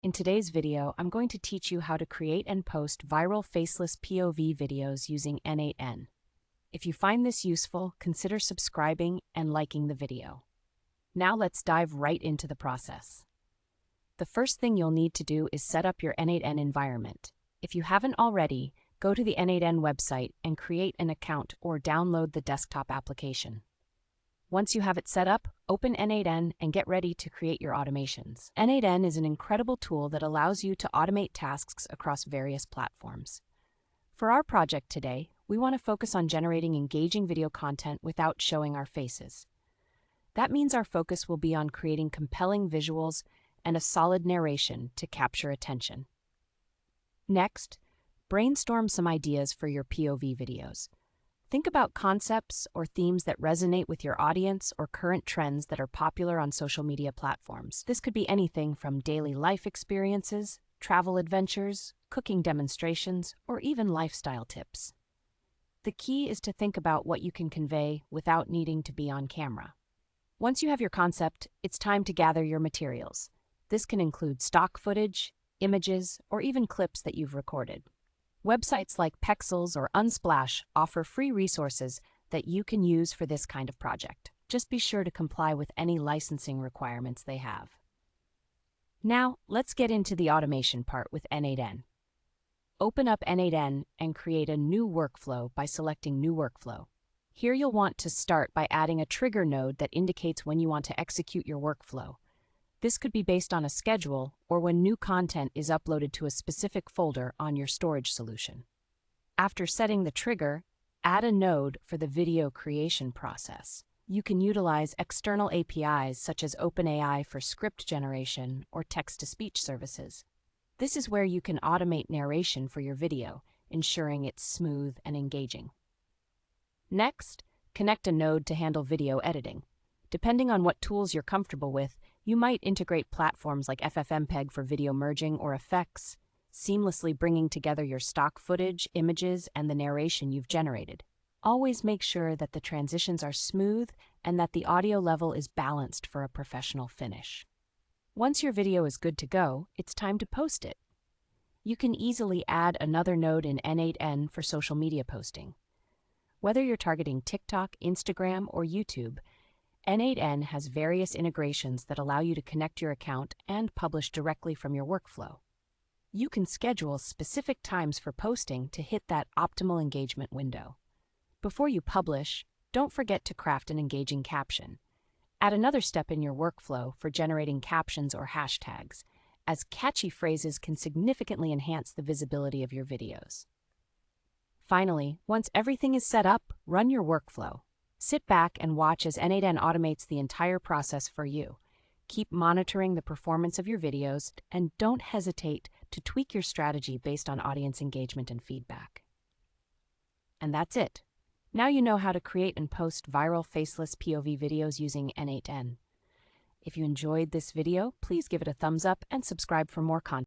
In today's video, I'm going to teach you how to create and post viral faceless POV videos using n8n. If you find this useful, consider subscribing and liking the video. Now let's dive right into the process. The first thing you'll need to do is set up your n8n environment. If you haven't already, go to the n8n website and create an account or download the desktop application. Once you have it set up, open n8n and get ready to create your automations. n8n is an incredible tool that allows you to automate tasks across various platforms. For our project today, we want to focus on generating engaging video content without showing our faces. That means our focus will be on creating compelling visuals and a solid narration to capture attention. Next, brainstorm some ideas for your POV videos. Think about concepts or themes that resonate with your audience or current trends that are popular on social media platforms. This could be anything from daily life experiences, travel adventures, cooking demonstrations, or even lifestyle tips. The key is to think about what you can convey without needing to be on camera. Once you have your concept, it's time to gather your materials. This can include stock footage, images, or even clips that you've recorded. Websites like Pexels or Unsplash offer free resources that you can use for this kind of project. Just be sure to comply with any licensing requirements they have. Now, let's get into the automation part with n8n. Open up n8n and create a new workflow by selecting New Workflow. Here you'll want to start by adding a trigger node that indicates when you want to execute your workflow. This could be based on a schedule or when new content is uploaded to a specific folder on your storage solution. After setting the trigger, add a node for the video creation process. You can utilize external APIs such as OpenAI for script generation or text-to-speech services. This is where you can automate narration for your video, ensuring it's smooth and engaging. Next, connect a node to handle video editing. Depending on what tools you're comfortable with, you might integrate platforms like FFmpeg for video merging or effects, seamlessly bringing together your stock footage, images, and the narration you've generated. Always make sure that the transitions are smooth and that the audio level is balanced for a professional finish. Once your video is good to go, it's time to post it. You can easily add another node in n8n for social media posting. Whether you're targeting TikTok, Instagram, or YouTube, n8n has various integrations that allow you to connect your account and publish directly from your workflow. You can schedule specific times for posting to hit that optimal engagement window. Before you publish, don't forget to craft an engaging caption. Add another step in your workflow for generating captions or hashtags, as catchy phrases can significantly enhance the visibility of your videos. Finally, once everything is set up, run your workflow. Sit back and watch as n8n automates the entire process for you. Keep monitoring the performance of your videos and don't hesitate to tweak your strategy based on audience engagement and feedback. And that's it. Now you know how to create and post viral faceless POV videos using n8n. If you enjoyed this video, please give it a thumbs up and subscribe for more content.